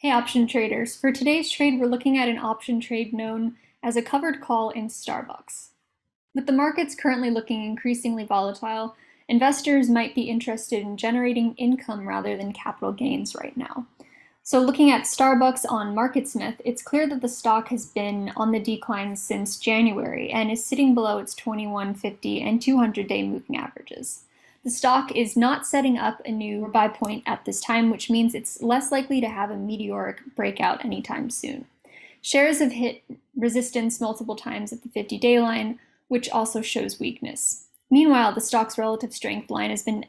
Hey option traders, for today's trade we're looking at an option trade known as a covered call in Starbucks. With the markets currently looking increasingly volatile, investors might be interested in generating income rather than capital gains right now. So looking at Starbucks on MarketSmith, it's clear that the stock has been on the decline since January and is sitting below its 21, 50, and 200-day moving averages. The stock is not setting up a new buy point at this time, which means it's less likely to have a meteoric breakout anytime soon. Shares have hit resistance multiple times at the 50-day line, which also shows weakness. Meanwhile, the stock's relative strength line has been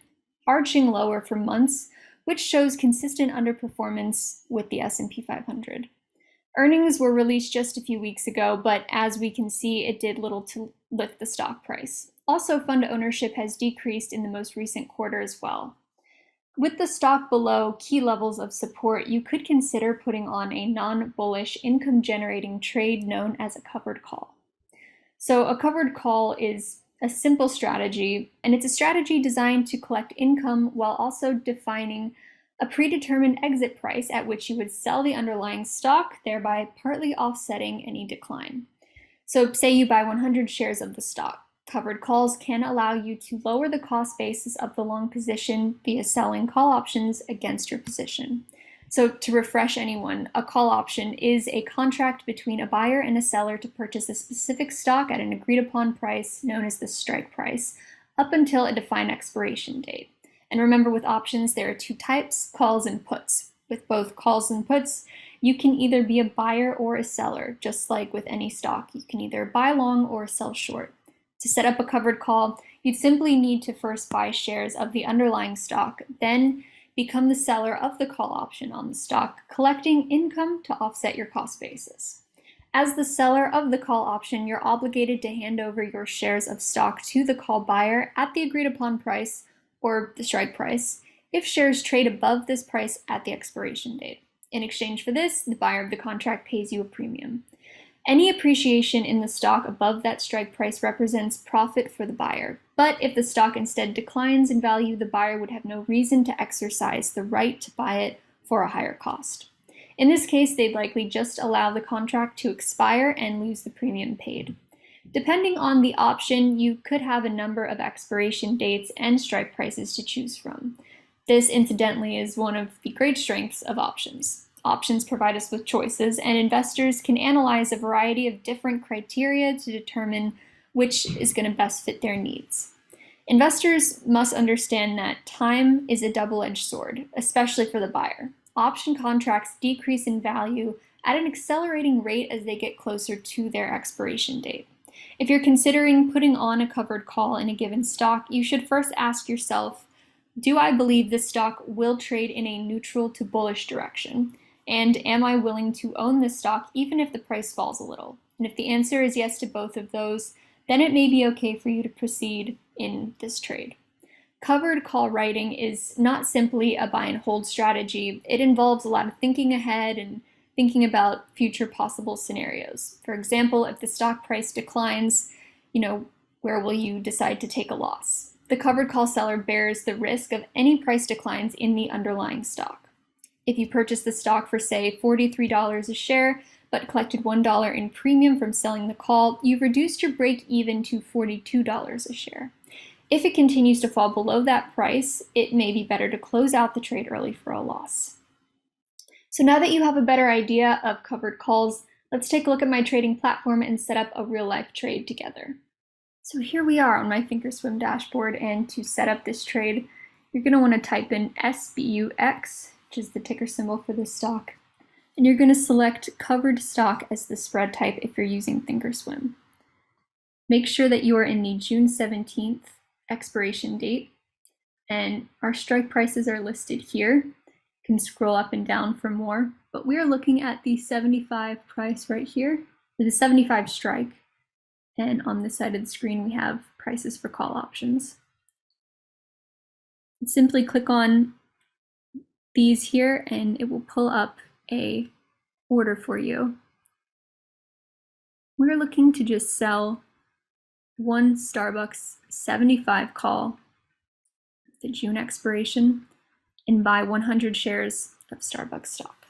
arching lower for months, which shows consistent underperformance with the S&P 500. Earnings were released just a few weeks ago, but as we can see, it did little to lift the stock price. Also, fund ownership has decreased in the most recent quarter as well. With the stock below key levels of support, you could consider putting on a non-bullish income-generating trade known as a covered call. So a covered call is a simple strategy, and it's a strategy designed to collect income while also defining a predetermined exit price at which you would sell the underlying stock, thereby partly offsetting any decline. So say you buy 100 shares of the stock. Covered calls can allow you to lower the cost basis of the long position via selling call options against your position. So to refresh anyone, a call option is a contract between a buyer and a seller to purchase a specific stock at an agreed upon price known as the strike price, up until a defined expiration date. And remember, with options, there are two types, calls and puts. With both calls and puts, you can either be a buyer or a seller, just like with any stock. You can either buy long or sell short. To set up a covered call, you'd simply need to first buy shares of the underlying stock, then become the seller of the call option on the stock, collecting income to offset your cost basis. As the seller of the call option, you're obligated to hand over your shares of stock to the call buyer at the agreed upon price or the strike price if shares trade above this price at the expiration date. In exchange for this, the buyer of the contract pays you a premium. Any appreciation in the stock above that strike price represents profit for the buyer. But if the stock instead declines in value, the buyer would have no reason to exercise the right to buy it for a higher cost. In this case, they'd likely just allow the contract to expire and lose the premium paid. Depending on the option, you could have a number of expiration dates and strike prices to choose from. This, incidentally, is one of the great strengths of options. Options provide us with choices, and investors can analyze a variety of different criteria to determine which is going to best fit their needs. Investors must understand that time is a double-edged sword, especially for the buyer. Option contracts decrease in value at an accelerating rate as they get closer to their expiration date. If you're considering putting on a covered call in a given stock, you should first ask yourself, do I believe this stock will trade in a neutral to bullish direction? And am I willing to own this stock even if the price falls a little? And if the answer is yes to both of those, then it may be okay for you to proceed in this trade. Covered call writing is not simply a buy and hold strategy. It involves a lot of thinking ahead and thinking about future possible scenarios. For example, if the stock price declines, where will you decide to take a loss? The covered call seller bears the risk of any price declines in the underlying stock. If you purchase the stock for, say, $43 a share, but collected $1 in premium from selling the call, you've reduced your break even to $42 a share. If it continues to fall below that price, it may be better to close out the trade early for a loss. So now that you have a better idea of covered calls, let's take a look at my trading platform and set up a real-life trade together. So here we are on my thinkorswim dashboard, and to set up this trade, you're going to want to type in SBUX, which is the ticker symbol for this stock, and you're going to select covered stock as the spread type if you're using thinkorswim. Make sure that you are in the June 17th expiration date, and our strike prices are listed here. You can scroll up and down for more, but we are looking at the 75 price right here, or the 75 strike, and on this side of the screen we have prices for call options. Simply click on these here and it will pull up a order for you. We're looking to just sell one Starbucks 75 call, the June expiration, and buy 100 shares of Starbucks stock.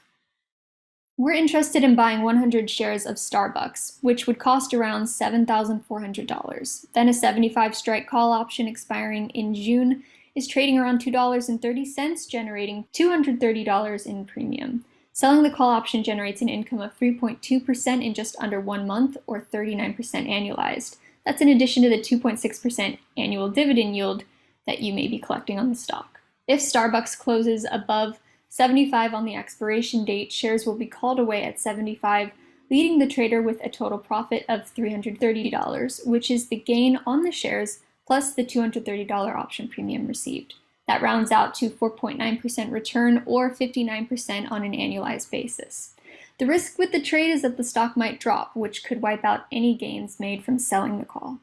We're interested in buying 100 shares of Starbucks, which would cost around $7,400. Then a 75 strike call option expiring in June is trading around $2.30, generating $230 in premium. Selling the call option generates an income of 3.2% in just under 1 month, or 39% annualized. That's in addition to the 2.6% annual dividend yield that you may be collecting on the stock. If Starbucks closes above 75 on the expiration date, shares will be called away at 75, leaving the trader with a total profit of $330, which is the gain on the shares plus the $230 option premium received. That rounds out to 4.9% return, or 59% on an annualized basis. The risk with the trade is that the stock might drop, which could wipe out any gains made from selling the call.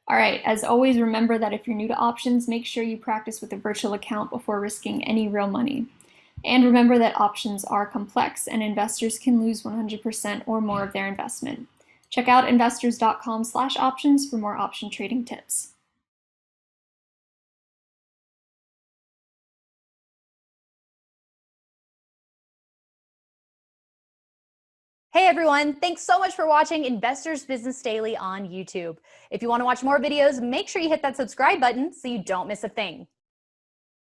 All right, as always, remember that if you're new to options, make sure you practice with a virtual account before risking any real money. And remember that options are complex and investors can lose 100% or more of their investment. Check out investors.com/options for more option trading tips. Hey everyone, thanks so much for watching Investors Business Daily on YouTube. If you want to watch more videos, make sure you hit that subscribe button so you don't miss a thing.